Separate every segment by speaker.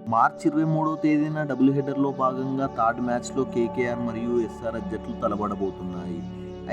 Speaker 1: మార్చి 23వ తేదీన డబుల్ హెడర్‌లో భాగంగా థర్డ్ మ్యాచ్‌లో కేకేఆర్ మరియు ఎస్ఆర్‌హెచ్ జట్లు తలపడబోతున్నాయి.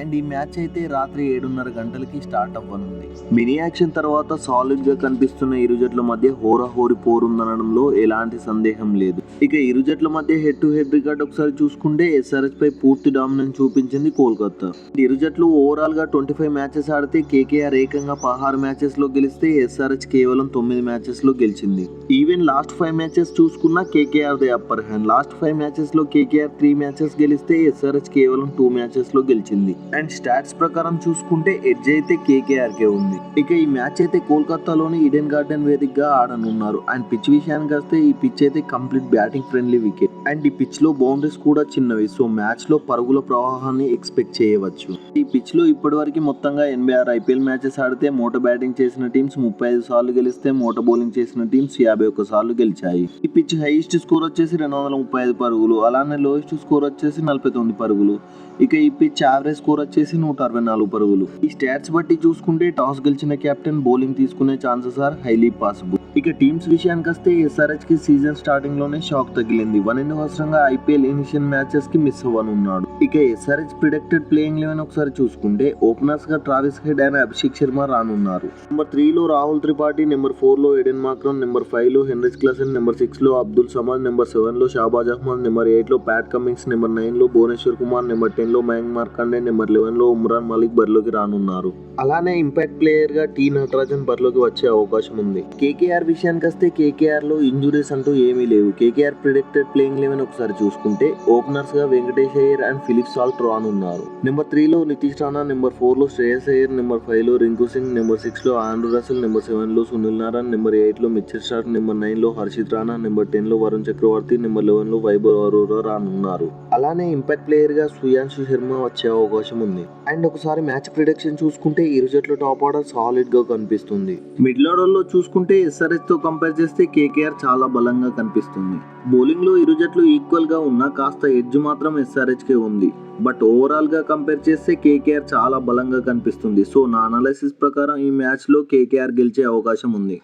Speaker 1: అండ్ ఈ మ్యాచ్ అయితే రాత్రి 7:30 గంటలకి స్టార్ట్ అవ్వనుంది. మినీ యాక్షన్ తర్వాత సాలిడ్‌గా కనిపిస్తున్న ఇరు జట్ల మధ్య హోరాహోరీ పోరుందనడంలో ఎలాంటి సందేహం లేదు. ఇక ఇరు జట్ల మధ్య హెడ్ టు హెడ్ రికార్డ్ ఒకసారి చూసుకుంటే ఎస్ఆర్‌హెచ్ పై పూర్తి డామినెన్స్ చూపించింది కోల్కతా. ఇరు జట్లు ఓవరాల్‌గా 25 మ్యాచెస్ ఆడితే కేకేఆర్ ఏకంగా 16 మ్యాచెస్‌లో గెలిస్తే ఎస్ఆర్‌హెచ్ కేవలం 9 మ్యాచెస్‌లో గెలిచింది. ఈవెన్ లాస్ట్ 5 మ్యాచెస్ చూసుకున్నా కేకేఆర్‌దే అప్పర్ హ్యాండ్. లాస్ట్ 5 మ్యాచెస్‌లో కేకేఆర్ 3 మ్యాచెస్ గెలిస్తే ఎస్ఆర్‌హెచ్ కేవలం 2 మ్యాచెస్‌లో గెలిచింది. అండ్ స్టాట్స్ ప్రకారం చూసుకుంటే ఎడ్జ్ అయితే కేకేఆర్కే ఉంది. ఇక ఈ మ్యాచ్ అయితే కోల్కతాలోని ఈడెన్ గార్డెన్ వేదికగా ఆడనున్నారు. అండ్ పిచ్ విషయానికి వస్తే ఈ పిచ్ అయితే complete batting friendly wicket. And ఈ పిచ్ లో బౌండరీస్ కూడా చిన్నవి. సో మ్యాచ్ లో పరుగుల ప్రవాహాన్ని ఎక్స్పెక్ట్ చేయవచ్చు. ఈ పిచ్ లో ఇప్పటివరకు మొత్తంగా 86 ఐపీఎల్ మ్యాచెస్ ఆడితే మూట బ్యాటింగ్ చేసిన టీమ్స్ 35 సార్లు గెలిస్తే మూట బౌలింగ్ చేసిన టీమ్స్ 51 సార్లు గెలిచాయి. ఈ పిచ్ హైయెస్ట్ స్కోర్ వచ్చేసి 235 పరుగులు, అలానే లోయెస్ట్ స్కోర్ వచ్చేసి 49 పరుగులు. ఇక ఈ పిచ్ యావరేజ్ స్కోర్ వచ్చేసి 164 పరుగులు. ఈ స్టాట్స్ బట్టి చూసుకుంటే టాస్ గెలిచిన కెప్టెన్ బౌలింగ్ తీసుకునే ఛాన్సెస్ ఆర్ హైలీ పాసిబుల్. ఇక టీమ్స్ విషయానికి వస్తే ఎస్ఆర్‌హెచ్ కి సీజన్ స్టార్టింగ్ లోనే షాక్ తగిలింది. 1 సంవత్సరంగా ఐపీఎల్ ఇనిషియల్ మ్యాచెస్ కి మిస్ అవ్వనున్నాడు. ఇక ఎస్ఆర్‌హెచ్ ప్రిడిక్టెడ్ ప్లేయింగ్ 11 ఒకసారి చూసుకుంటే ఓపెనర్స్ గా Travis Head and Abhishek Sharma రానున్నారు. నెంబర్ 3 లో రాహుల్ త్రిపాఠి, నెంబర్ 4 లో ఎడెన్ మార్క్రమ్, నెంబర్ 5 లో హెన్రిచ్ క్లాసెన్, నెంబర్ 6 లో అబ్దుల్ సమద్, నెంబర్ 7 లో షాబాజ్ అహ్మద్, నెంబర్ 8 లో ప్యాట్ కమిన్స్, నెంబర్ 9 లో భువనేశ్వర్ కుమార్, నెంబర్ 10 లో మయాంక్ మార్కండే, నెంబర్ 11 లో ఉమ్రాన్ మలిక్ బరిలోకి రానున్నారు. అలానే ఇంపాక్ట్ ప్లేయర్ గా టీ నటరాజన్ బరిలోకి వచ్చే అవకాశం ఉంది. కేకేఆర్ విషయానికి వస్తే కేకేఆర్ లో ఇంజురీస్ అంటూ ఏమీ లేవు. కేకేఆర్ ప్రిడిక్టెడ్ ప్లేయింగ్ 11 ఒకసారి చూసుకుంటే ఓపెనర్స్ గా Venkatesh Iyer and Philip Salt రానున్నారు. నెంబర్ 3 లో నితీష్ రాణా, నెంబర్ 4 లో శ్రేయస్ అయ్యర్, నెంబర్ 5 లో రింకు సింగ్, నెంబర్ 6 లో ఆండ్రూ రసెల్, నెంబర్ 7 లో సునీల్ నారాయణ్, నెంబర్ 8 లో మిచెల్ స్టార్క్, నెంబర్ 9 లో హర్షిత్ రాణా, నెంబర్ 10 లో వరుణ్ చక్రవర్తి, నెంబర్ 11 లో వైభవ్ అరోరా రానున్నారు. అలానే ఇంపాక్ట్ ప్లేయర్ గా సూర్యాంశు శర్మ వచ్చే అవకాశం ఉంది. అండ్ ఒకసారి మ్యాచ్ ప్రిడిక్షన్ చూసుకుంటే ఇరు జట్ల టాప్ ఆర్డర్ సాలిడ్ గా కనిపిస్తుంది. మిడిల్ ఆర్డర్ లో చూసుకుంటే ఎస్ఆర్‌హెచ్ తో కంపేర్ చేస్తే కేకేఆర్ చాలా బలంగా కనిపిస్తుంది. బౌలింగ్ లో ఇరు జట్లు ఈక్వల్ గా ఉన్నా కాస్త ఎడ్జ్ మాత్రం ఎస్ఆర్‌హెచ్ కే ఉంది. బట్ ఓవరాల్ గా కంపేర్ చేస్తే కేకేఆర్ చాలా బలంగా కనిపిస్తుంది. సో నా అనాలిసిస్ ప్రకారం ఈ మ్యాచ్ లో కేకేఆర్ గెలిచే అవకాశం ఉంది.